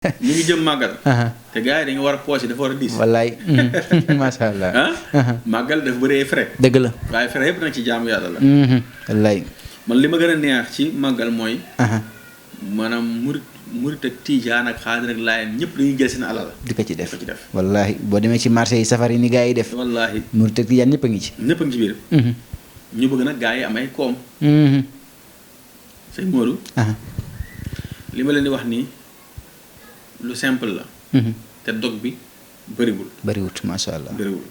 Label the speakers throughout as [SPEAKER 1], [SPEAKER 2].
[SPEAKER 1] ñu ngi jëm màggal. te gars yi dañu war a poche dafa war a diis.
[SPEAKER 2] wallaay macha allah.
[SPEAKER 1] màggal dafa bëri ay frais.
[SPEAKER 2] dëgg la
[SPEAKER 1] waaye frais yëpp nag ci jaamu yàlla la.
[SPEAKER 2] wallaay.
[SPEAKER 1] man li ma gën a neex ci màggal mooy. maanaam murit ak tijaan ak xaadir ak laayeen ñëpp dañuy jël seen alal.
[SPEAKER 2] di ko ci def wallaahi boo demee ci marché yi safar yi ni gars yi def.
[SPEAKER 1] wallaahi
[SPEAKER 2] murit ak tijaan ñëpp a ngi ci.
[SPEAKER 1] ñëpp a ngi ci biir. ñu bëgg nag gars yi am ay koom. sëñ Modou. li ma leen di wax nii lu simple la. te dog bi bëriwut macha allah bëriwul.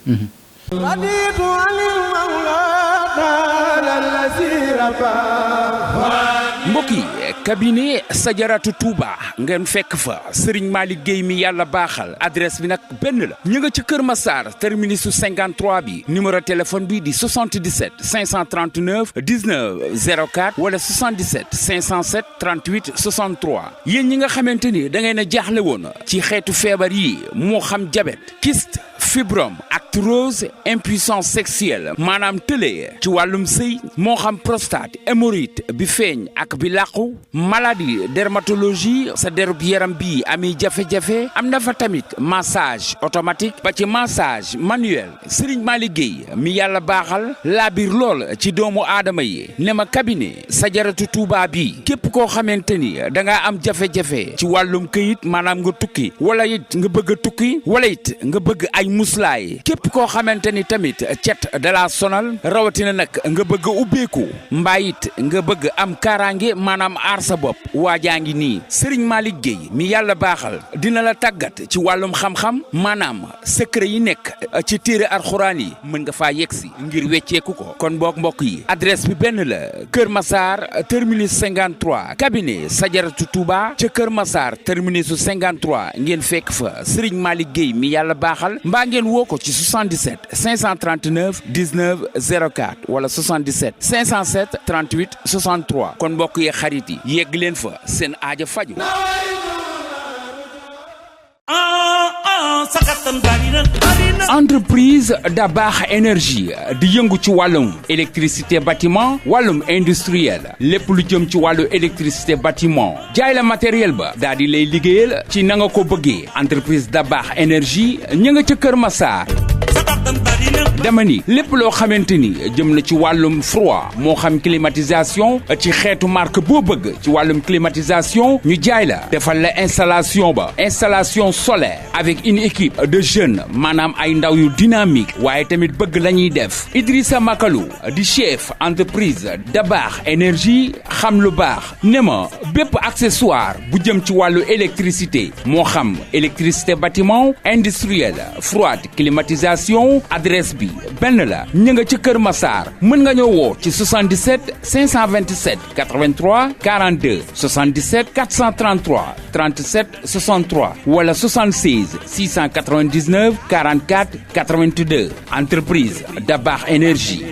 [SPEAKER 3] mbokk yi cabinet Sadiaratou Touba ngeen fekk fa Serigne Malick Gueye mi yàlla baaxal adresse bi nag benn la ñu nga ci Kër Massar terminus 53 bi numéro téléphone bi di 77 539 19 04 wala 77 507 38 63 yéen ñi nga xamante ni da ngeen a jaaxle woon ci xeetu feebar yi moo xam diabète kyste fibrome arthrose impuissance sexuelle maanaam tëlee ci wàllum sëy moo xam prostate hémorroïde bi feeñ ak bi làqu maladie dermatologie sa derub yaram bi ami jafe-jafe am na fa tamit massage automatique ba ci massage manuel Serigne Malick Gueye mi yàlla baaxal laa biir lool ci doomu aadama yi ne ma cabinet Sadiaratou Touba bi képp koo xamante ni da ngaa am jafe-jafe ci wàllum këyit maanaam nga tukki wala it nga bëgg a tukki wala it nga bëgg ay muslaay képp koo xamante ni tamit cet da la sonal rawatina nag nga bëgg a ubbeeku mbaa it nga bëgg am kaaraange maanaam aar sa bopp waajaa ngi nii Serigne Malick Gueye mi yàlla baaxal dina la tàggat ci wàllum xam-xam maanaam secret yi nekk ci téere alxuraan yi mën nga faa yegsi ngir wecceeku ko kon boog mbokk yi adresse bi benn la Kër Massar terminus 53 cabinet Sadiaratou Touba ca Kër Massar terminus 53 ngeen fekk fa Serigne Malick Gueye mi yàlla baaxal mbaa ngeen woo ko ci 77 539 19 04 wala 77 507 38 63 kon mbokk yi xarit yi yegg leen fa seen aaja faju entreprise Dabakh énergie di yëngu ci wàllum électricité bâtiment wàllum industriel lépp lu jëm ci wàllu électricité bâtiment jaay la matériel ba daal di lay liggéeyal ci na nga ko bëggee entreprise Dabakh énergie ña nga ca Kër Massar dama ni lépp loo xamante ni jëm na ci wàllum froid moo xam climatisation ci xeetu marque boo bëgg ci wàllum climatisation ñu jaay la defal la installation ba installation solaire avec une équipe de jeunes maanaam ay ndaw yu dynamique waaye tamit bëgg la ñuy def Idrissa Makalou di chef entreprise Dabakh énergie xam lu baax ne ma bépp accessoire bu jëm ci wàllu électricité moo xam électricité bâtiment industriel froide climatisation adresse bi benn la ñu nga ci Kër Massar mën nga ñëw woo ci 77 527 83 42 77 433 37 63 wala 76 699 44 82 entreprise Dabakh énergie.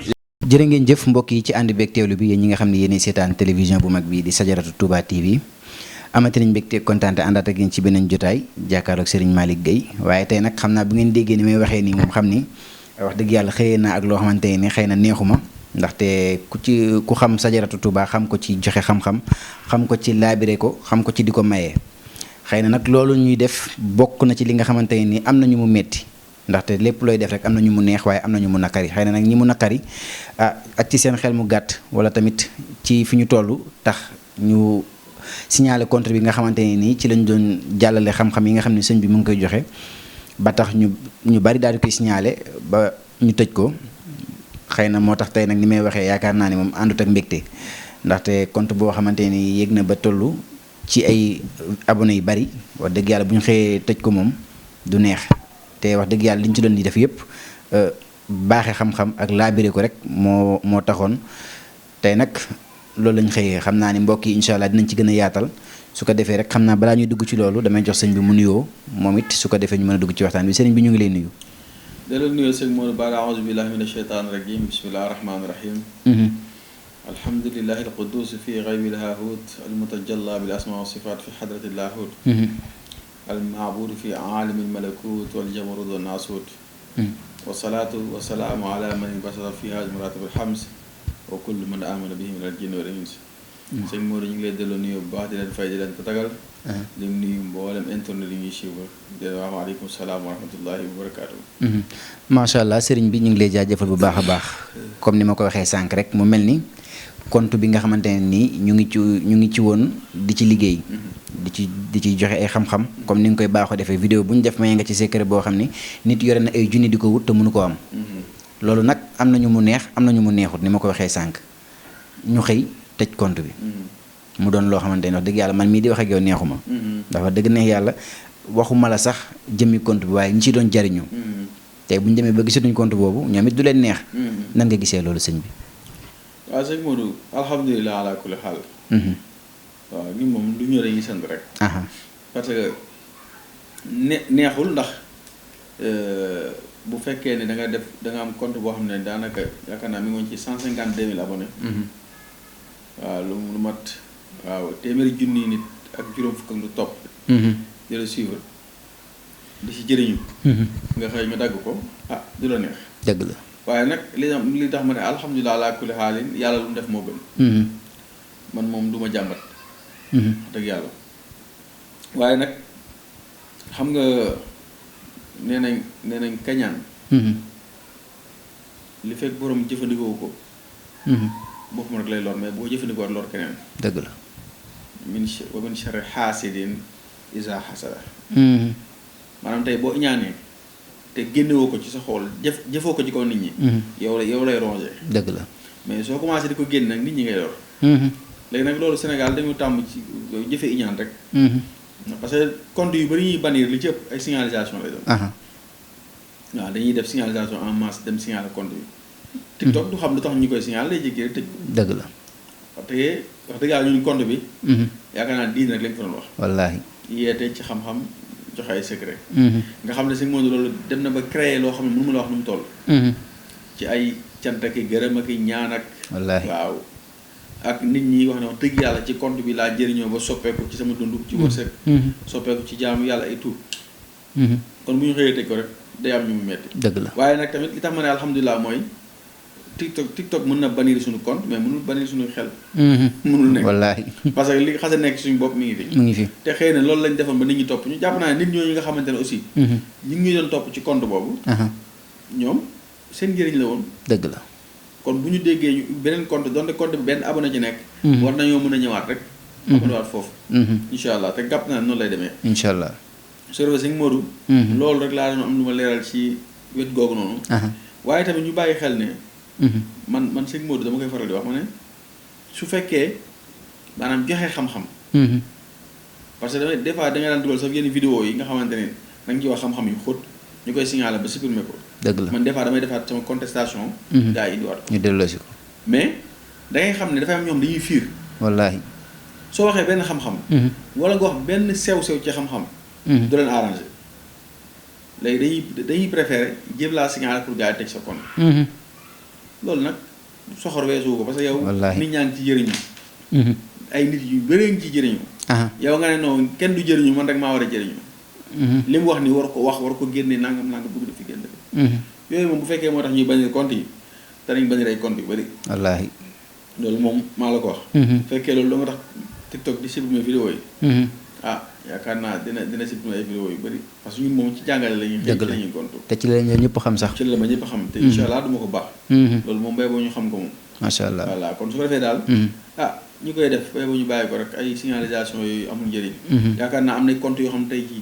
[SPEAKER 2] jërë ngeen jëf mbokk yi ci ànd beeg teewlu bi yéen ñi nga xam ne yéenay seetaan télévision bu mag bi di Sadiaratou Touba TV amati nañ mbégte kontaan àndaat ak yéen ci beneen jotaay jàkkaarloog Serigne Malick Gueye waaye tey nag xam naa bu ngeen déggee ni may waxee nii moom xam ni wax dëgg yàlla xëyee naa ak loo xamante ni xëy na neexuma ndaxte ku xam Sadiaratou Touba xam ko ci joxe xam-xam xam ko ci laabire ko xam ko ci di ko mayee xëy na nag loolu ñuy def bokk na ci li nga xamante ni am na ñu mu metti ndaxte lépp looy def rek am na ñu mu neex waaye am na ñu mu nakari xëy na nag ñi mu nakari ak ci seen xel mu gàtt wala tamit ci fi ñu toll tax ñu signalé contre bi nga xamante ne nii ci lañ doon jàllale xam-xam yi nga xam ne sëñ bi mu ngi koy joxe ba tax ñu bari daal di koy signalé ba ñu tëj ko xëy na moo tax tey nag ni may waxee yaakaar naa ne moom àndut ak mbégte ndaxte compte boo xamante ni yéeg na ba toll ci ay abonné yu bari wax dëgg yàlla bu ñu xëyee tëj ko moom du neex te wax dëgg yàlla li ñu ci doon di def yëpp baaxee xam-xam ak laabire ko rek moo taxoon tey nag loolu lañ xëyee xam naa ni mbokk yi incha allah dinañ ci gën a yaatal su ko defee rek xam naa balaa ñuy dugg ci loolu damay jox sëñ bi mu nuyoo moom it su ko defee ñu mën a dugg ci waxtaan bi sëriñ bi ñu ngi lay nuyu.
[SPEAKER 1] delloo nuyoo sëñ Modou Bara a'uuzu billahi mina shaytaani rajim bismillahi rahmaani rahim. alhamdulillahi alquddus fi ghaybil haahut almutajalla bil asmaa wa sifaat fi hadratil laahut. almaabuud fi aalimil malakut wal jabarut wan naasut. wasalaatu wasalaamu ala man basara fi haadihi maraatibul xams wa kullu man amana bihi min al jinni wal ins. sëñ Modou ñu ngi lay delloo nuyoo bu baax di leen fay di leen tatagal di nuyu mboolem internet yi ñuy suivre di wax waaleykum salaam wa rahmatullahi wa barakaatu.
[SPEAKER 2] macha allah sëriñ bi ñu ngi lay jaajëfal bu baax a baax comme ni ma ko waxee sànq rek mu mel ni compte bi nga xamante ne nii ñu ngi ci woon di ci liggéey. di ci joxe ay xam-xam comme ni nga koy baaxoo defee vidéo bu ñu def may nga ci secret boo xam ni nit yore na ay junni di ko wut te mënu ko am. loolu nag am na ñu mu neex am na ñu mu neexut ni ma ko waxee sànq ñu xëy tëj compte bi. mu doon loo xamante ne wax dëgg yàlla man mii di wax ak yow neexuma. dafa dëgg neex yàlla waxuma la sax jëmmi compte bi waaye ñi ci doon jariñu. tey bu ñu demee ba gisatuñ compte boobu ñoom it du leen neex. nan nga gisee loolu sëñ bi.
[SPEAKER 1] waaw sëñ Modou alhamdulilah ala kulli xaal. waaw ñun moom lu ñu dañuy sant rek. parce que neexul ndax bu fekkee ne da nga am compte boo xam ne daanaka yaakaar naa mi ngi woon ci 152 000 abonnés. waaw lu mat waaw téeméeri junni nit ak juróom fukk ak lu topp. di la suivre di ci jëriñu. nga xëy ñu dagg ko du la neex.
[SPEAKER 2] dëgg la
[SPEAKER 1] waaye nag li tax ma ne alhamdulilah ala kulli xaalin yàlla lu mu def moo gën. man moom du ma jàmbat. dëgg yàlla waaye nag xam nga nee nañ kañaan. li fekk borom jëfandikoo ko. boppam rek lay lor mais boo jëfandikoo lor keneen.
[SPEAKER 2] dëgg la.
[SPEAKER 1] wa min sharri xaasidin isa xasada. maanaam tey boo ñaanee te génnewoo ko ci sa xool jëfoo ko ci kaw nit ñi. yow lay rongé.
[SPEAKER 2] dëgg la
[SPEAKER 1] mais soo commencé di ko génn nag nit ñi ngay lor. léegi nag loolu Sénégal dañu tàmm ci jëfe iñaan rek. parce que compte yu bari ñuy bannir li ci ëpp ay signalisation lay doon. waaw dañuy def signalisation en masse dem signaler compte bi. TikTok du xam lu tax ñu koy signaler day jékki rek tëj.
[SPEAKER 2] dëgg la.
[SPEAKER 1] wax dëgg yàlla ñun compte bi. yaakaar naa diine rek lañ ko doon wax.
[SPEAKER 2] wallaahi.
[SPEAKER 1] yeete ci xam-xam joxe ay secret. nga xam ne si monde loolu dem na ba créer loo xam ne mënu ma la wax nu mu toll. ci ay cant ak gërëm ak ñaan ak. wallaahi waaw. ak nit ñi wax ne wax dëgg yàlla ci compte bi laa jëriñoo ba soppeeku ci sama dund ci wërsëg. soppeeku ci jaamu yàlla ay tuut. kon bu ñu xëyee tëj ko rek day am ñu mu metti. dëgg la waaye nag tamit li tax ma ne alhamdulilah mooy TikTok mën na bannir suñu compte mais mënul bannir suñu xel. mënul nekk wallaahi. parce que li xas a nekk suñu bopp mi ngi fi. mi ngi fi te xëy na loolu lañ defoon ba nit ñi topp ñu jàpp naa ne nit ñooñu nga xamante ne aussi. ñu ngi doon topp ci compte boobu. ñoom seen njëriñ la woon. dëgg la. kon bu ñu déggee ñu beneen compte donte compte bi benn abonné ci nekk. war nañoo mën a ñëwaat rek. abonné waat foofu. incha allah te gàpp naa noonu lay demee. incha allah. service yi Modou. loolu rek laa doon am lu ma leeral ci wet googu noonu. waaye tamit ñu bàyyi xel ne. man sëñ Modou dama koy faral di wax ma ne su fekkee maanaam joxe xam-xam. parce que des fois da nga daan dugal sax yenn vidéo yi nga xamante ne da nga ci wax xam-xam yu xóot ñu koy signaler ba supprimer ko. dëgg la man des fois damay defaat sama contestation. gars yi indiwaat ko. ñu delloosi ko. mais da ngay xam ne dafay am ñoom dañuy fiir. wallaahi. soo waxee benn xam-xam. wala nga wax benn sew-sew ci xam-xam. du leen arrangé léegi dañuy préféré jéem laa signaler pour gars yi teg sa compte. loolu nag soxor weesu ko parce que yow. nit ñaa ngi ci jëriñu. ay nit yu bëree ngi ci jëriñu. yow nga ne non kenn du jëriñu man rek maa war a jëriñu. li mu wax ni war ko génne nangam bëgg def fi génn. yooyu moom bu fekkee moo tax ñuy bannir compte yi danañ bannir ay compte yu bëri. wallaahi. loolu moom maa la ko wax. bu fekkee loolu dama tax TikTok di supprimer vidéo yi. yaakaar naa dina supprimer ay vidéo yu bëri parce que ñun moom ci jàngale la ñuy. dëgg la ci la ñuy gontu. te ci la ñëpp xam sax. ci la ma ñëpp xam te incha allah du ma ko baax. loolu moom bay boo ñu xam ko moom. macha allah voilà kon su ko defee daal. ñi koy def bay boo ñu bàyyi ko rek ay signalisation yooyu amul njëriñ. yaakaar naa am na compte yoo xam ne tey jii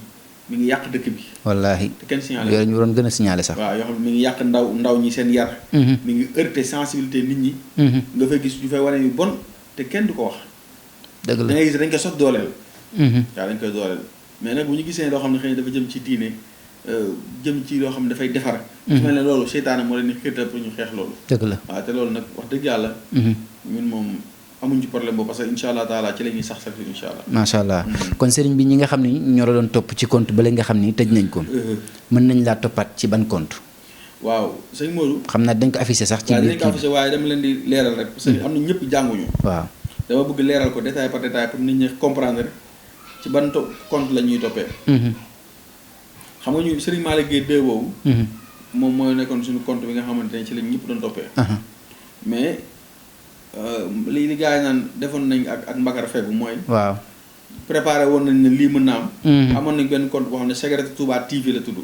[SPEAKER 1] mi ngi yàq dëkk bi. wallaahi te kenn signalé yooyu ñu waroon gën a signalé sax. waaw yoo xam ne mi ngi yàq ndaw ñi seen yar. mi ngi heurté sensibilité nit ñi. nga fay gis ñu fay wane yu bon te kenn du ko wax. dëgg la da ngay gis dañ ko sot dooleel. waaw dañ koy dooleel mais nag bu ñu gisee loo xam ne xëy na dafa jëm ci diine jëm ci loo xam ne dafay defar. su mel ne loolu seytaane moo leen di xiirtal pour ñu xeex loolu. dëgg la waaw te loolu nag wax dëgg yàlla. ñun moom amuñ ci problème boobu parce que incha allah taala ci la ñuy sax fi incha allah. macha allah kon sëriñ bi ñi nga xam ni ñoo la doon topp ci compte ba la nga xam ni tëj nañ ko. mën nañ laa toppaat ci ban compte. waaw sëñ Modou. xam naa dañ ko affiché sax. ci biir kii bi waaw dañ ko affiché waaye dama leen di leeral rek. parce que am na ñëpp jànguñu. waaw dama bëgg leeral ko détail par détail pour nit ñi comprendre ci ban compte la ñuy toppee. xam nga ñu Serigne Malick Gueye 2 boobu. moom mooy nekkoon suñu compte bi nga xamante ne ci la ñëpp doon toppee. mais li gars yi naan defoon nañ ak Mbakar Fegu mooy. waaw préparé woon nañ ne lii mën na am. amoon nañ benn compte boo xam ne Sajaratu Touba TV la tudd.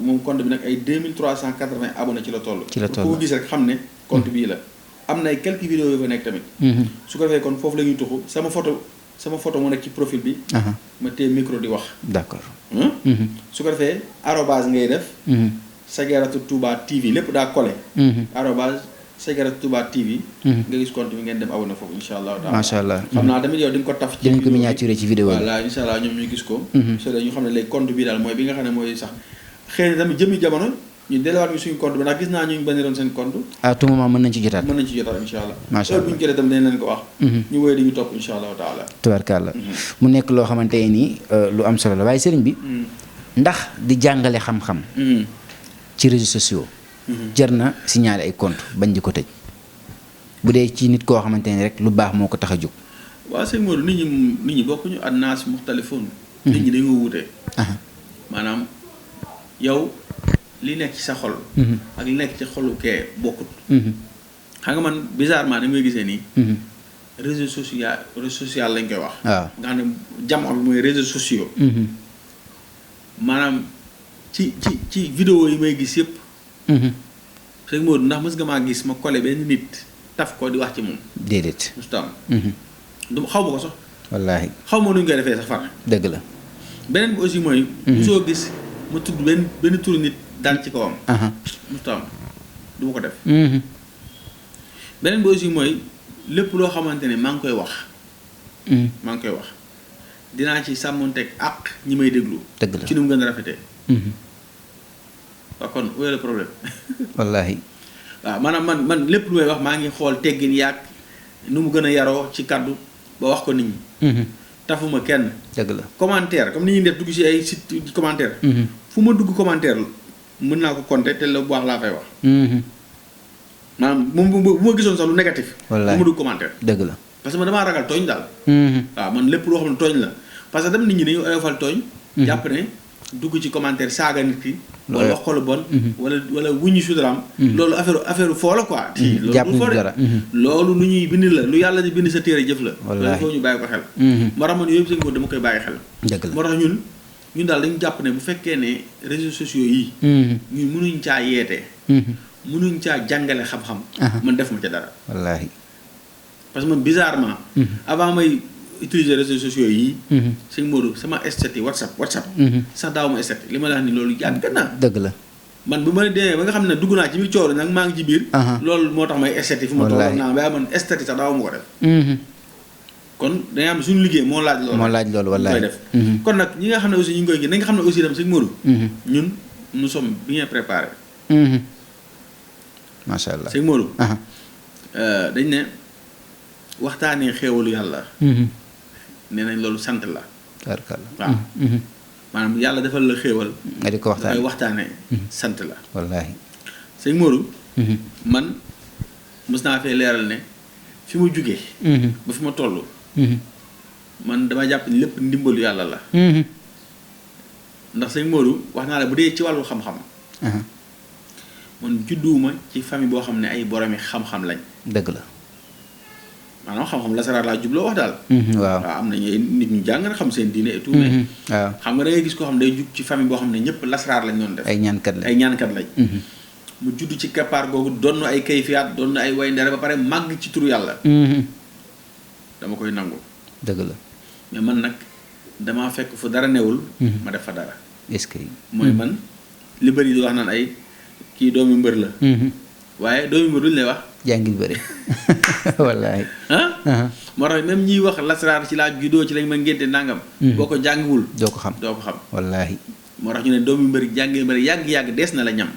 [SPEAKER 1] moom compte bi nag ay 2380 abonnés ci la toll. ci la toll ku ko gis rek xam ne compte bii la. am na ay quelques vidéos yu fa nekk tamit. su ko defee kon foofu la ñuy tuxu sama photo moo nekk ci profil bi. ma téye micro di wax.
[SPEAKER 2] d'accord.
[SPEAKER 1] su ko defee arobase ngay def. Sajaratu Touba TV lépp daa collé. arobase Sajaratu Touba TV. nga gis compte bi ngeen dem abonné foofu incha allah.
[SPEAKER 2] macha allah
[SPEAKER 1] xam naa tamit yow di nga ko taf. ci
[SPEAKER 2] dinañ ko miniaturé ci vidéo bi.
[SPEAKER 1] voilà incha allah ñoom ñu gis ko. so ñu xam ne léegi compte bi daal mooy bi nga xam ne mooy sax xëy na tamit jëmi jamono ñu delluwaat ñu suñu compte bi ndax gis naa ñu bañ doon seen compte.
[SPEAKER 2] à tout moment mën nañ ci jotaat.
[SPEAKER 1] mën nañ ci jotaat incha allah.
[SPEAKER 2] macha allah
[SPEAKER 1] bu ñu jotee tamit dañ leen ko wax. ñu wéy di ñu topp incha allah taala.
[SPEAKER 2] tubarkalla mu nekk loo xamante nii lu am solo la waaye sëriñ bi. ndax di jàngale xam-xam. ci réseaux sociaux. jar na signaler ay compte bañ di ko tëj. bu dee ci nit koo xamante ni rek lu baax moo ko tax a jóg.
[SPEAKER 1] waaw sëñ Modou nit ñi bokkuñu annaas muxtalifuun. nit ñi dañoo wute. maanaam yow li nekk ci sa xol. ak li nekk ci xolu kee bokkut. xam nga man bizarrement da ngay gisee nii. réseaux social lañ koy wax.
[SPEAKER 2] waaw
[SPEAKER 1] nga xam ne jamono bi mooy réseaux sociaux. maanaam ci vidéo yi may gis yëpp. sëñ Modou ndax mës nga maa gis ma collé benn nit taf ko di wax ci moom.
[SPEAKER 2] déedéet.
[SPEAKER 1] mustaam du xaw ma ko sax.
[SPEAKER 2] wallaahi
[SPEAKER 1] xaw ma nu ñu koy defee sax far.
[SPEAKER 2] dëgg la.
[SPEAKER 1] beneen bi aussi mooy. soo gis ma tudd benn turu nit daal ci kawam. mustaam du ma ko def. beneen bi aussi mooy lépp loo xamante ne maa ngi koy wax. maa ngi koy wax dinaa ci sàmmonteeg ak ñi may déglu.
[SPEAKER 2] dëgg la
[SPEAKER 1] ci nu mu gën a rafetee. waaw kon où est le problème.
[SPEAKER 2] wallaahi.
[SPEAKER 1] waaw maanaam man lépp lu may wax maa ngi xool teggin yaag nu mu gën a yaroo ci kaddu ba wax ko nit ñi. tafuma kenn.
[SPEAKER 2] dëgg la
[SPEAKER 1] commentaire comme ni ñuy def dugg ci ay site commentaire. fu ma dugg commentaire mën naa ko compter te la bu baax laa fay wax. maanaam moom bu ma gisoon sax lu négatif.
[SPEAKER 2] wallaahi
[SPEAKER 1] bu ma dugg commentaire.
[SPEAKER 2] dëgg la
[SPEAKER 1] parce que man damaa ragal tooñ daal. waaw man lépp loo xam ne tooñ la parce que tam nit ñi dañu oyofal tooñ. jàpp ne dugg ci commentaire saaga nit ki. wala wax ko lu bon. wala wuññi sudaraam. loolu affaire foo la quoi.
[SPEAKER 2] jàpp ñu dara
[SPEAKER 1] loolu lu ñuy bind la lu yàlla di bind sa téere jëf la.
[SPEAKER 2] wallaahi
[SPEAKER 1] loolu foo ñu bàyyi ko xel. moo tax man yooyu sëñ dama koy bàyyi xel.
[SPEAKER 2] dëgg la
[SPEAKER 1] moo tax ñun daal dañu jàpp ne bu fekkee ne réseaux sociaux yi. ñun mënuñ caa yeete. mënuñ caa jàngale xam-xam. man def ma ca dara.
[SPEAKER 2] wallaahi.
[SPEAKER 1] parce que man bizarrement. avant may utiliser réseaux sociaux yi. sëñ Modou sama statut WhatsApp. sax daaw ma statut li ma la wax ni loolu yàgg na.
[SPEAKER 2] dëgg la
[SPEAKER 1] man bu ma demee ba nga xam ne dugg naa ci biir coono nag maa ngi ci biir. loolu moo tax may statut fu ma toll naa ba man statut sax daaw ma ko def. kon dañuy am suñu liggéey moo laaj loolu.
[SPEAKER 2] wallaahi
[SPEAKER 1] koy def. kon nag ñi nga xam ne aussi ñu ngi koy gis na nga xam ne aussi dem sëñ Modou. ñun nous sommes bien préparés.
[SPEAKER 2] macha allah
[SPEAKER 1] sëñ Modou. dañ ne waxtaanee xéewalu yàlla. nee nañ loolu sant la. waaw. maanaam yàlla defal la xéewal.
[SPEAKER 2] nga di ko waxtaanee
[SPEAKER 1] dafay waxtaanee. sant la.
[SPEAKER 2] wallaahi.
[SPEAKER 1] sëñ Modou. man mës naa fee leeral ne fi mu jugee. ba fi ma toll. man dama jàpp ni lépp ndimbalu yàlla la. ndax sëñ Modou wax naa la bu dee ci wàllu xam-xam. man judduwuma ci famille boo xam ne ay boromi xam-xam lañ.
[SPEAKER 2] dëgg la.
[SPEAKER 1] maanaam xam-xam lasaraar laa jubloo wax daal.
[SPEAKER 2] waaw
[SPEAKER 1] am nañu ay nit ñu jàng xam seen diine et tout. mais
[SPEAKER 2] waaw
[SPEAKER 1] xam nga da ngay gis koo xam ne day jug ci famille boo xam ne ñëpp lasaraar lañ doon def.
[SPEAKER 2] ay ñaankat lañ
[SPEAKER 1] ay ñaankat lañ. mu judd ci keppaar googu doon na ay kayfiyaat doon na ay way ndere ba pare màgg ci turu yàlla. dama koy nangu.
[SPEAKER 2] dëgg la
[SPEAKER 1] mais man nag damaa fekk fu dara newul. ma def fa dara.
[SPEAKER 2] est-ce que.
[SPEAKER 1] mooy man li bëri di wax naan ay kii doomi mbër la. waaye doomi mbër duñ lay wax.
[SPEAKER 2] jàngil bëri wallaahi.
[SPEAKER 1] moo tax même ñiy wax lasaraar ci laa juddoo ci lañ ma ngénte nangam. boo ko jàngiwul.
[SPEAKER 2] doo ko xam. wallaahi.
[SPEAKER 1] moo tax ñu ne doomi mbër jàngil mbër yàgg-yàgg dees na la ñam.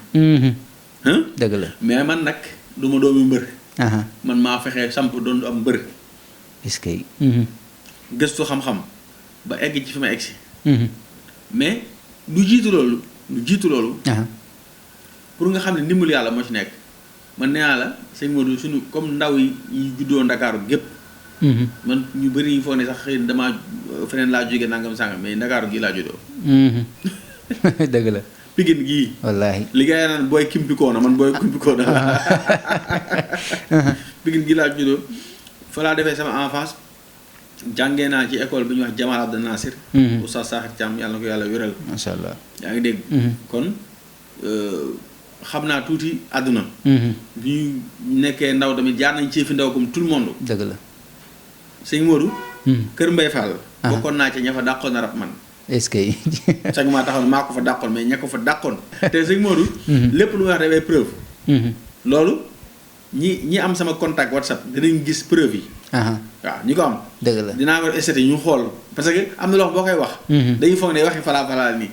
[SPEAKER 2] dëgg la
[SPEAKER 1] mais man nag du ma doomi mbër. man maa fexe samp doon am mbër.
[SPEAKER 2] est-ce que.
[SPEAKER 1] gëstu xam-xam ba egg ci fi ma egg si. mais lu jiitu loolu. pour nga xam ne ndimbalu yàlla moo ci nekk man nee naa la sëñ Modou suñu comme ndaw yi juddoo Ndakaaru gépp man ñu bëri ñu foog ne sax xëy na damaa feneen laa jógee nangam sàngam mais Ndakaaru gii laa juddoo.
[SPEAKER 2] dëgg la.
[SPEAKER 1] Pikine gii.
[SPEAKER 2] wallaahi
[SPEAKER 1] li ngay naan booy kimpikoo na man booy kimpikoo na la. Pikine gii laa juddoo fa laa defee sama enfance jàngee naa ci école bi ñuy wax Jamal Abdel Nasir. Oustaz Sakhir Thiam yàlla na ko yàlla wéral.
[SPEAKER 2] macha allah
[SPEAKER 1] yaa ngi dégg. kon xam naa tuuti àdduna. bi ñu nekkee ndaw tamit jaar nañ ci fi ndaw comme tout le monde.
[SPEAKER 2] dëgg la.
[SPEAKER 1] sëñ Modou. Kër Mbaye Fall. bokkoon naa ci ña fa dàqoon na rab man.
[SPEAKER 2] est-ce que.
[SPEAKER 1] sax maa taxoon maa ko fa dàqoon mais ña ko fa dàqoon. te sëñ Modou. lépp lu may wax dafay preuve. loolu ñi am sama contact WhatsApp dinañ gis preuve yi. waaw ñi ko am.
[SPEAKER 2] dëgg la
[SPEAKER 1] dinaa ko essayé ñu xool parce que am na loo xam boo koy wax. dañuy foog ne waxi falaa nii.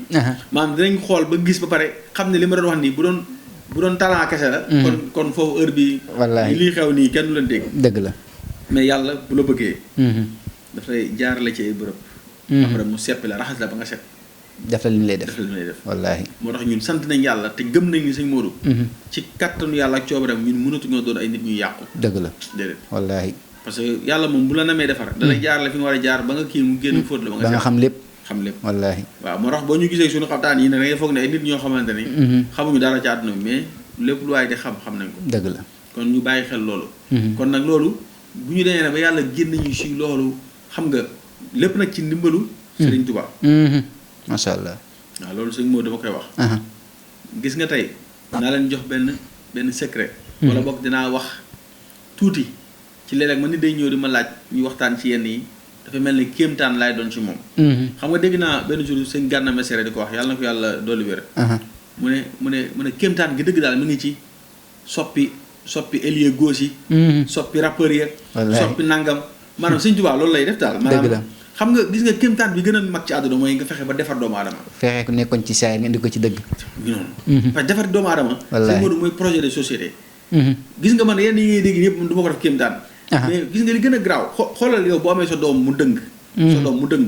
[SPEAKER 1] maanaam dinañ xool ba gis ba pare xam ne li ma doon wax nii bu doon talent kese la. kon foofu heure bi
[SPEAKER 2] wallaahi
[SPEAKER 1] lii xew nii kenn du leen dégg.
[SPEAKER 2] dëgg la.
[SPEAKER 1] mais yàlla bu la bëggee. dafay jaarale ci ay bërëb. après mu seppi la raxas la ba nga set.
[SPEAKER 2] def la li mu lay def
[SPEAKER 1] def la li mu lay def.
[SPEAKER 2] wallaahi.
[SPEAKER 1] moo tax ñun sant nañ yàlla te gëm nañ ni sëñ Modou. ci kattanu yàlla ak coobareem ñun mënatuñoo doon ay nit ñuy yàqu.
[SPEAKER 2] dëgg la
[SPEAKER 1] déedéet.
[SPEAKER 2] wallaahi.
[SPEAKER 1] parce que yàlla moom bu la namee defar. da lay jaarale fi nga war a jaar ba nga kii mu génn fóot la ba nga
[SPEAKER 2] xam lépp.
[SPEAKER 1] xam lépp
[SPEAKER 2] wallaahi.
[SPEAKER 1] waaw moo tax boo ñu gisee suñu xabtaan yi ne da ngay foog ne ay nit ñoo xamante ni. xamuñu dara ci àdduna bi mais lépp lu waaye di xam nañ ko.
[SPEAKER 2] dëgg la
[SPEAKER 1] kon ñu bàyyi xel loolu. kon nag loolu bu ñu demee ne ba yàlla génn ñu si loolu xam nga lépp nag ci ndimbalu. Serigne Touba.
[SPEAKER 2] macha allah.
[SPEAKER 1] waaw loolu sëñ Modou dama koy wax. gis nga tey naa leen jox benn secret. wala boog dinaa wax tuuti ci léeg-léeg ma nit day ñëw di ma laaj ñu waxtaan ci yenn yi dafa mel ni kéemtaan laay doon ci moom. xam nga dégg naa benn jour sëñ Gana Messere di ko wax yàlla na ko yàlla dolli wér. mu ne kéemtaan gi dëgg daal mi ngi ci soppi ailier gauche yi. soppi rappeur yi. soppi nangam maanaam sëñ Tuubaa loolu lay def daal.
[SPEAKER 2] dëgg la
[SPEAKER 1] xam nga gis nga kéemtaan bi gën a mag ci àdduna mooy nga fexe ba defar doomu aadama.
[SPEAKER 2] fexe ku nekkoon ci saa yi nga indi ko ci dëgg.
[SPEAKER 1] noonu. parce que defar doomu aadama.
[SPEAKER 2] wallaahi
[SPEAKER 1] sëñ Modou mooy projet de société. gis nga man yenn yi ngay dégg yëpp du ma ko def kéemtaan. mais gis nga li gën a garaaw xoolal yow boo amee sa doom mu dëng. sa doom mu dëng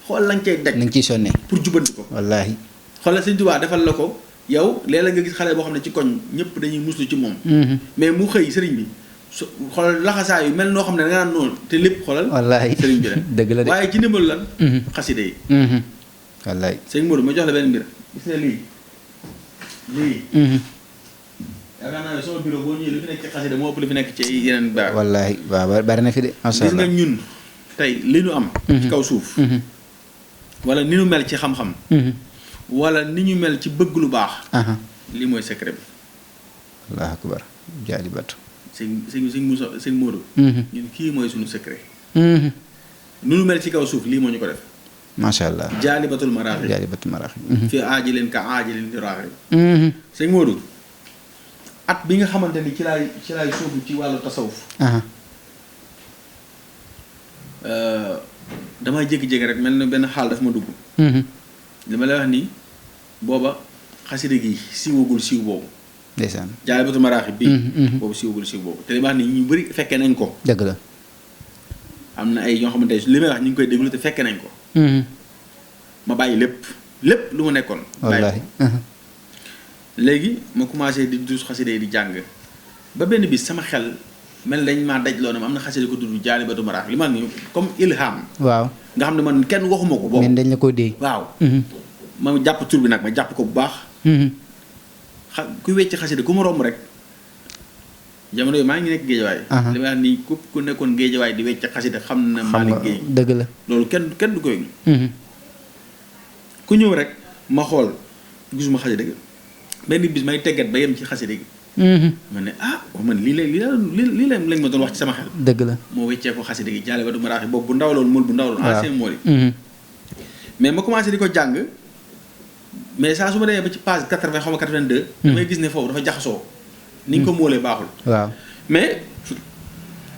[SPEAKER 1] xool lañ cay daj.
[SPEAKER 2] na nga ciy sonnee
[SPEAKER 1] pour jubanti ko.
[SPEAKER 2] wallaahi.
[SPEAKER 1] xoolal sëñ Tuubaa defal la ko yow léeg-léeg nga gis xale boo xam ne ci koñ ñëpp dañuy muslu ci moom. mais mu xëy sëriñ bi su xoolal laxasaa yu mel noo xam ne da nga naan noonu te lépp xoolal.
[SPEAKER 2] wallaahi
[SPEAKER 1] sëriñ bi rek
[SPEAKER 2] dëgg la de
[SPEAKER 1] waaye ci ndimbalu lan. xaside yi.
[SPEAKER 2] wallaahi.
[SPEAKER 1] sëñ Modou ma jox la benn mbir gis nga lii. yaakaar naa ne sama bureau boo ñëwee li fi nekk ci xaside moo ëpp li fi nekk ci yeneen baax.
[SPEAKER 2] wallaahi waaw bari na fi de. macha allah
[SPEAKER 1] gis nga ñun tey li ñu am. ci kaw suuf. wala ni ñu mel ci xam-xam. wala ni ñu mel ci bëgg lu baax. lii mooy secret bi.
[SPEAKER 2] allahu akbar jaali batu.
[SPEAKER 1] sëñ Modou. ñun kii mooy suñu secret. ni ñu mel ci kaw suuf lii moo ñu ko def.
[SPEAKER 2] macha allah
[SPEAKER 1] jaalibatul maraaxi.
[SPEAKER 2] jaalibatul maraaxi.
[SPEAKER 1] fi aajilin ka aajilin di raaxi. sëñ Modou. at bi nga xamante ni ci laay sóobu ci wàllu tasawuf. damay jékki-jékki rek mel na benn xaal daf ma dugg. li ma lay wax nii booba xasida gi siiwagul siiw boobu.
[SPEAKER 2] ndeysaan
[SPEAKER 1] jaalibatul maraaxi bii. boobu siiwagul siiw boobu te li ma wax nii ñu bëri fekkee nañ ko.
[SPEAKER 2] dëgg la.
[SPEAKER 1] am na ay ñoo xamante ne li may wax ñu ngi koy déglu te fekkee nañ ko. ma bàyyi lépp lu ma nekkoon.
[SPEAKER 2] wallaahi.
[SPEAKER 1] léegi ma commencé di dus xasida yi di jàng ba benn bis sama xel mel dañ maa daj loo ne am na xasida ko tudd jaalibatu maraax li ma ni comme ilham.
[SPEAKER 2] waaw
[SPEAKER 1] nga xam ne man kenn waxuma ko. boobu
[SPEAKER 2] mais dañ la ko dee.
[SPEAKER 1] waaw. ma jàpp tur bi nag ma jàpp ko bu baax. ku wecc xasida ku ma romb rek jamono yooyu maa ngi nekk géejawaay. li may wax nii ku nekkoon géejawaay di wecc xasida xam na. Malick Guèye
[SPEAKER 2] dëgg la.
[SPEAKER 1] loolu kenn du koy. ku ñëw rek ma xool gisuma xasida gi benn bis may teggat ba yem ci xasida gi. ma ne man lii lañ ma doon wax ci sama xel.
[SPEAKER 2] dëgg la
[SPEAKER 1] moo weccee ko xasida gi jaale ba du maraaxi boobu bu ndaw loolu mul bu ndaw loolu. ancien mool yi. mais ma commencé di ko jàng mais saa su ma demee ba ci page 80 xaw ma 82. damay gis ne foofu dafa jaxasoo. ni nga ko móolee baaxul.
[SPEAKER 2] waaw
[SPEAKER 1] mais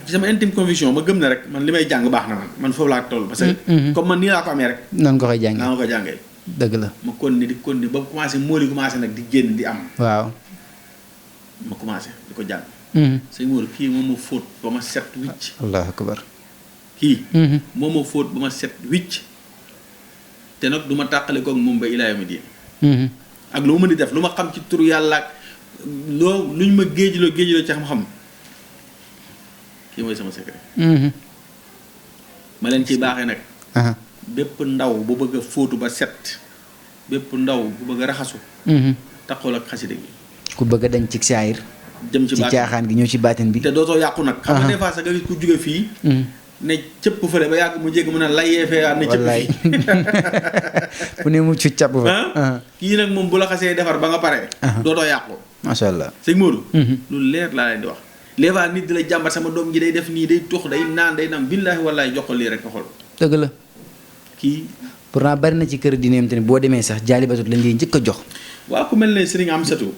[SPEAKER 1] ci sama intime conviction ma gëm ne rek man li may jàng baax na man foofu laa toll. parce que comme man nii laa ko amee rek.
[SPEAKER 2] noonu nga koy jàngee
[SPEAKER 1] naa ma ko jàngee.
[SPEAKER 2] dëgg la
[SPEAKER 1] ma continuer ba commencé móoli commencé nag di génn di am.
[SPEAKER 2] waaw.
[SPEAKER 1] ma commencé di ko jàng. sëñ Modou kii moom ma fóot ba ma set wicc.
[SPEAKER 2] allahu akbar.
[SPEAKER 1] kii. moom ma fóot ba ma set wicc. te nag du ma tàqale koog moom ba ilaa yawmi diin. ak lu ma mën di def lu ma xam ci turu yàlla ak luñ ma géejloo ci xam-xam kii mooy sama secret. ma leen ciy baaxee nag. bépp ndaw bu bëgg a fóotu ba set bépp ndaw bu bëgg a raxasu. taxawal ak xasida gi.
[SPEAKER 2] ku bëgg a dañ ci saayir.
[SPEAKER 1] jëm ci
[SPEAKER 2] caaxaan gi ñëw ci baatin bi.
[SPEAKER 1] te dootoo yàqu nag. xam nga des fois sax nga gis ku jóge fii. ne cëpp fële ba yàgg mu jégg mu ne layee fee ne cëpp
[SPEAKER 2] wallaay fu ne mu ci càpp fa
[SPEAKER 1] kii nag moom bu la xasee defar ba nga pare dootoo yàqu
[SPEAKER 2] macha allah
[SPEAKER 1] sëñ Modou lu leer laa leen di wax léegi nit di la jàmbat sama doom ji day def nii day tux day naan day naan billaahi wallaahi jox ko lii rek nga xool
[SPEAKER 2] dëgg la
[SPEAKER 1] kii
[SPEAKER 2] pourtant bari na ci kër diineem te ne boo demee sax jaalibatut lañ lay njëkk a jox
[SPEAKER 1] waaw ku mel ne Serigne Amsatou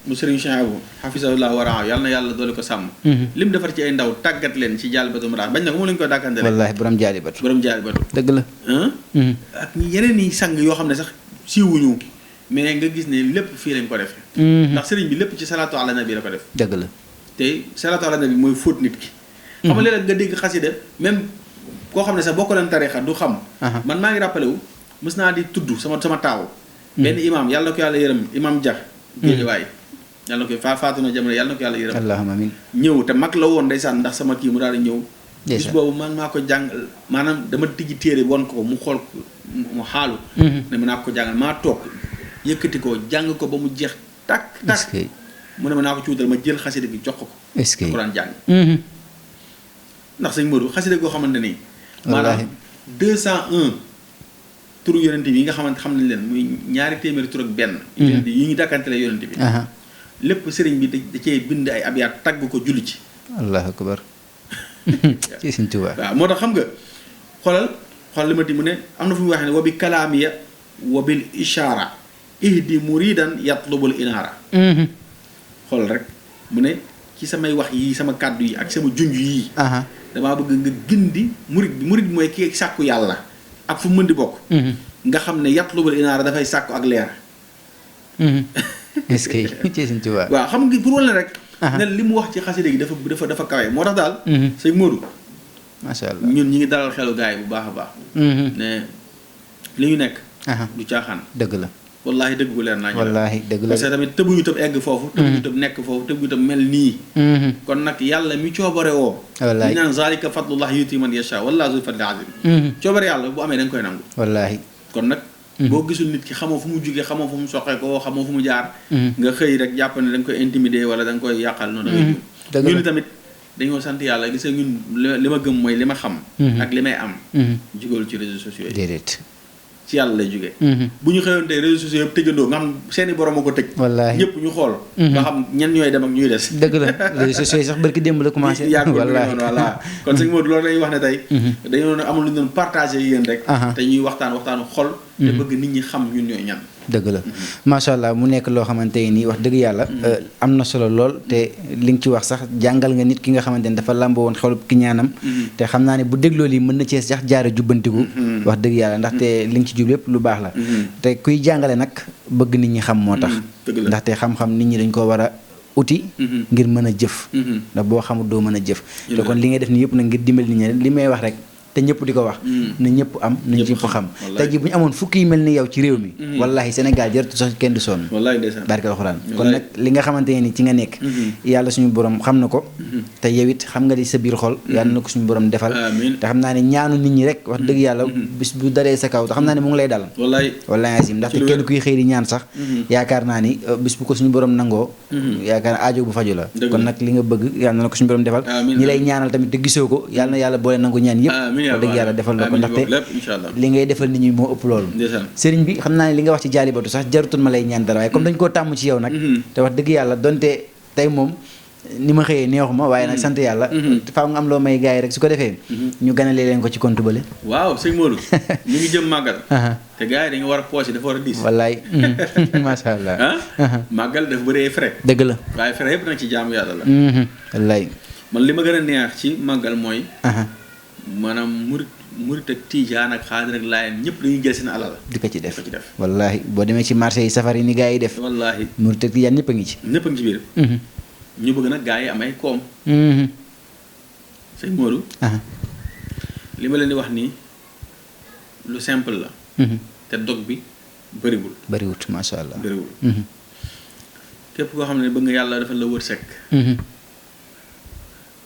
[SPEAKER 1] mu Serigne Chouaïbou hafizahullah wa yàlla na yàlla doole ko sàmm lim defar ci ay ndaw tàggat leen ci jaalibatu maraax bañ na ko moom lañu koy dàkkante
[SPEAKER 2] wallaahi borom jaalibatu dëgg la
[SPEAKER 1] ak yeneen i sang yoo xam ne sax siiwuñu mais nga gis ne lépp fii lañ ko defee ndax Serigne bi lépp ci salaatu ala nabi la ko def
[SPEAKER 2] dëgg la
[SPEAKER 1] te salaatu ala nabi mooy fóot nit ki xam nga léeg-léeg nga dégg xasida même koo xam ne sax bokk leen tarixa du xam man maa ngi rappelé wu mës naa di tudd sama taaw benn imam yàlla na ko yàlla yërëm imam Dia Géejawaay yàlla na ko faatu na jamono yàlla na ko yàlla yërëm
[SPEAKER 2] allahumma amin
[SPEAKER 1] ñëw te mag la woon ndeysaan ndax sama kii mu daal di ñëw bis boobu man maa ko jàngal maanaam dama tijji téere won ko mu xool mu xaalu ne ma naa ko jàngal maa toog yëkkati ko jàng ko ba mu jeex takk mu ne ma naa ko cuutal ma jël xasida gi jox ko
[SPEAKER 2] est-ce que
[SPEAKER 1] ko daan jàng ndax sëñ Modou xasida goo xamante ni maanaam 201 turu yonent bi yi nga xamante xam nañ leen muy ñaari téeméeri tur ak benn yonent yi ñu dàkkantele yonent bi lépp sëriñ bi da cee bind ay abyaat tagg ko julli ci
[SPEAKER 2] allahu akbar ci Sëriñ Tuubaa
[SPEAKER 1] waaw moo tax xam nga xoolal li ma ti mu ne am na fu mu waxee ne wa bi kalaamiya wa bil ishaara ihdi muridan yatlubul inaara xool rek mu ne ci samay wax yi sama kàddu yi ak sama junj yii damaa bëgg nga gindi murid bi mooy kii sàkku yàlla ak fu mën di bokk nga xam ne yatlubul inaara dafay sàkku ak leer
[SPEAKER 2] est-ce que ci Sëriñ Tuubaa
[SPEAKER 1] waaw xam nga pour wala rek ne li mu wax ci xasida gi dafa kawe moo tax daal sëñ Modou
[SPEAKER 2] macha allah
[SPEAKER 1] ñun ñi ngi dalal xelu gars yi bu baax a baax ne li ñu nekk du caaxaan
[SPEAKER 2] dëgg la
[SPEAKER 1] wallaahi dëgg gu leer naa ñu
[SPEAKER 2] wallaahi dëgg la
[SPEAKER 1] parce que tamit tëbuñu tëb egg foofu tëbuñu tëb nekk foofu tëbuñu tëb mel nii kon nag yàlla mi coobare woo
[SPEAKER 2] wallaahi
[SPEAKER 1] ñu naan zalika fadlullah yuti man yasha wallaahu zul fadli azim coobare yàlla bu amee da nga koy nangu
[SPEAKER 2] wallaahi
[SPEAKER 1] kon nag boo gisul nit ki xamoo fu mu jugee xamoo fu mu soqee ko xamoo fu mu jaar nga xëy rek jàpp ne da nga koy intimider wala da nga koy yàqal noonu da ngay ñun tamit dañoo sant yàlla gis nga ñun li ma gëm mooy li ma xam ak li may am jugal ci réseaux sociaux yi
[SPEAKER 2] déedéet
[SPEAKER 1] ci yàlla lay jógee bu ñu xëyoon tey réseaux sociaux yëpp tëjandoo nga xam seeni borom a ko tëj
[SPEAKER 2] wallaahi
[SPEAKER 1] ñëpp ñu xool nga xam ñen ñooy dem ak ñuy des
[SPEAKER 2] dëgg la réseaux sociaux yi sax barki démb la commencé
[SPEAKER 1] yàggul noonu voilà kon sëñ Modou loolu lañuy wax ne tey dañoo amul lu ñu doon partagé yéen rek te ñuy waxtaanu xol te bëgg nit ñi xam ñun ñooy ñan
[SPEAKER 2] dëgg la macha allah mu nekk loo xamante nii wax dëgg yàlla am na solo lool te li nga ci wax sax jàngal nga nit ki nga xamante ni dafa làmboo woon xelub ki ñaanam te xam naa ne bu dégloo lii mën na cee sax jaare jubbantiku wax dëgg yàlla ndaxte li nga ci jub lépp lu baax la te kuy jàngale nag bëgg nit ñi xam moo tax ndaxte xam-xam nit ñi dañ ko war a uti ngir mën a jëf ndax boo xamul doo mën a jëf te kon li ngay def ni yëpp nag ngir dimbali nit ñi li may wax rek te ñëpp di ko wax na ñëpp am na ñëpp xam tey ji bu ñu amoon fukki yu mel ni yow ci réew mi wallahi Sénégal jaratu sax kenn du sonn barke alxuraan kon nag li nga xamante ne ni ci nga nekk yàlla suñu borom xam na ko te yow it xam nga di sa biir xol yàlla na ko suñu borom defal te xam naa ne ñaanu nit ñi rek wax dëgg yàlla bis bu daree sa kaw te xam naa ne mu ngi lay dal wallahi asim ndaxte kenn kuy xëy di ñaan sax yaakaar naa ni bis bu ko suñu borom nangoo yaakaar naa aajo bu faju la kon nag li nga bëgg yàlla na ko suñu borom defal ñi lay ñaanal tamit te gisoo ko yàlla na yàlla boole nangu ñaan yëpp wax dëgg yàlla defal la ko ndaxte li ngay defal nit ñi moo ëpp loolu sëriñ bi xam naa ne li nga wax ci jaalibatu sax jarutul ma lay ñaan dara waaye comme dañ koo tàmm ci yow nag te wax dëgg yàlla donte tey moom ni ma xëyee neexuma waaye nag sant yàlla faaw nga am loo may gars yi rek su ko defee ñu ganalee leen ko ci compte bale
[SPEAKER 1] waaw sëñ Modou ñu ngi jëm màggal te gars yi dañu war a poche dafa war a diis
[SPEAKER 2] wallaay masha Allah
[SPEAKER 1] màggal dafa bëri ay frais
[SPEAKER 2] dëgg la
[SPEAKER 1] waaye frais yëpp nag ci jaamu yàlla la
[SPEAKER 2] wallaay
[SPEAKER 1] man li ma gën a neex ci màggal mooy maanaam murit ak tijaan ak xaadir ak laayeen ñëpp dañuy jël seen alal
[SPEAKER 2] di ko ci def wallaahi boo demee ci marché yi safar yi ni gars yi def
[SPEAKER 1] wallaahi
[SPEAKER 2] murit ak tijaan ñëpp a ngi ci
[SPEAKER 1] biir ñu bëgg nag gars yi am ay koom sëñ Modou li ma leen di wax nii lu simple la te dog bi bëriwut
[SPEAKER 2] masha Allah
[SPEAKER 1] bëriwul képp koo xam ne bëgg nga yàlla defal la wërsëg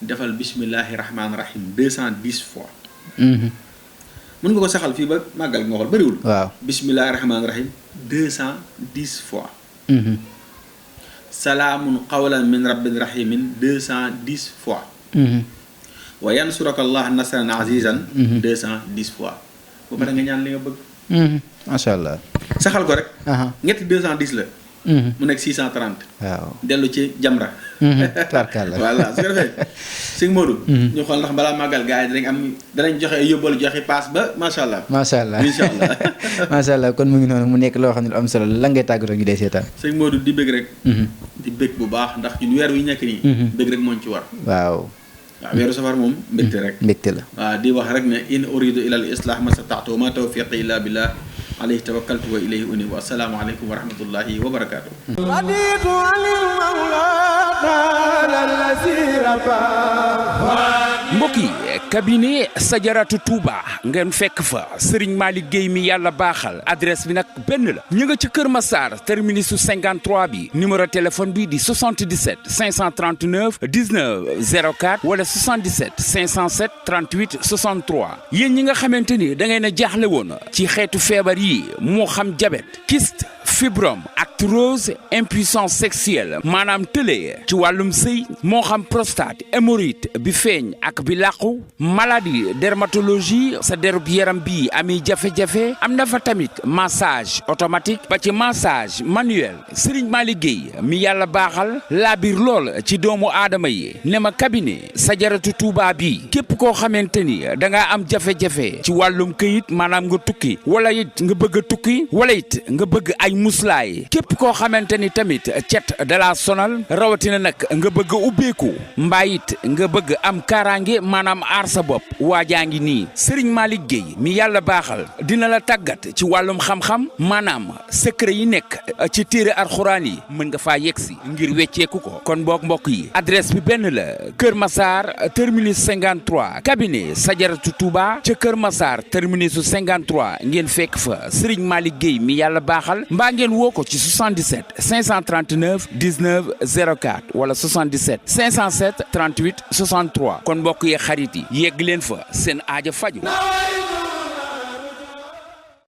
[SPEAKER 1] defal bismillahi rahmaani rahim 210 fois mën nga ko saxal fii ba màggal nga xool bëriwul
[SPEAKER 2] waaw
[SPEAKER 1] bismillahi rahmaani rahim 210 fois salaamun qawlan min rabbin rahimin 210 fois wa yansuraka allah nasran azizan 210 fois bu pare nga ñaan li nga bëgg.
[SPEAKER 2] macha allah.
[SPEAKER 1] saxal ko rek. ñetti 210 la. mu nekk 630.
[SPEAKER 2] waaw
[SPEAKER 1] dellu ci jamra.
[SPEAKER 2] tarkalla.
[SPEAKER 1] voilà su ko defee sëñ Modou. ñu xool ndax balaa màggal gars yi danañ joxe yóbbal joxe paas ba macha allah.
[SPEAKER 2] macha allah
[SPEAKER 1] incha allah.
[SPEAKER 2] macha allah kon mu ngi noonu mu nekk loo xam ne lu am solo la ngay tàggatoo ñu dee seetaan.
[SPEAKER 1] sëñ Modou di bëgg rek. di bëgg bu baax ndax ñun weer wi ñu nekk nii. bëgg rek moo ñu ci war.
[SPEAKER 2] waaw.
[SPEAKER 1] waaw weeru safar moom mbégte rek.
[SPEAKER 2] mbégte la.
[SPEAKER 1] waaw di wax rek ne in uridu ila al islah ma stata'tu wa ma tawfiqi illa billah alayhi tawakkaltu wa ilayhi unib wa assalaamu aleykum wa rahmatullahi wa barakatuh.
[SPEAKER 3] mbokk yi cabinet Sadiaratou Touba ngeen fekk fa Serigne Malick Gueye mi yàlla baaxal adresse bi nag benn la ñu nga ci Kër Massar terminus 53 bi numéro téléphone bi di 77 539 19 04 wala 77 507 38 63 yéen ñi nga xamante ni da ngeen a jaaxle woon ci xeetu feebar yi moo xam diabète kyste fibrome arthrose impuissance sexuelle maanaam tëlee ci wàllum sëy moo xam prostate hémorroïde bi feeñ ak bi làqu maladie dermatologie sa derub yaram bi ami jafe-jafe am na fa tamit massage automatique ba ci massage manuel Serigne Malick Gueye mi yàlla baaxal laa biir lool ci doomu aadama yi ne ma cabinet Sadiaratou Touba bi képp koo xamante ni da ngaa am jafe-jafe ci wàllum këyit maanaam nga tukki wala it nga bëgg a tukki wala it nga bëgg ay muslaay képp koo xamante ni tamit cet da la sonal rawatina nag nga bëgg a ubbeeku mbaa it nga bëgg am kaaraange maanaam aar sa bopp waajaa ngi nii Serigne Malick Gueye mi yàlla baaxal dina la tàggat ci wàllum xam-xam maanaam secret yi nekk ci téere alxuraan yi mën nga faa yegsi ngir wecceeku ko kon boog mbokk yi adresse bi benn la Kër Massar terminus 53 cabinet Sadiaratou Touba ca Kër Massar terminus 53 ngeen fekk fa Serigne Malick Gueye mi yàlla baaxal mbaa ngeen woo ko ci 77 539 19 04 wala 77 507 38 63 kon mbokk yi xarit yi yegg leen fa seen aaja faju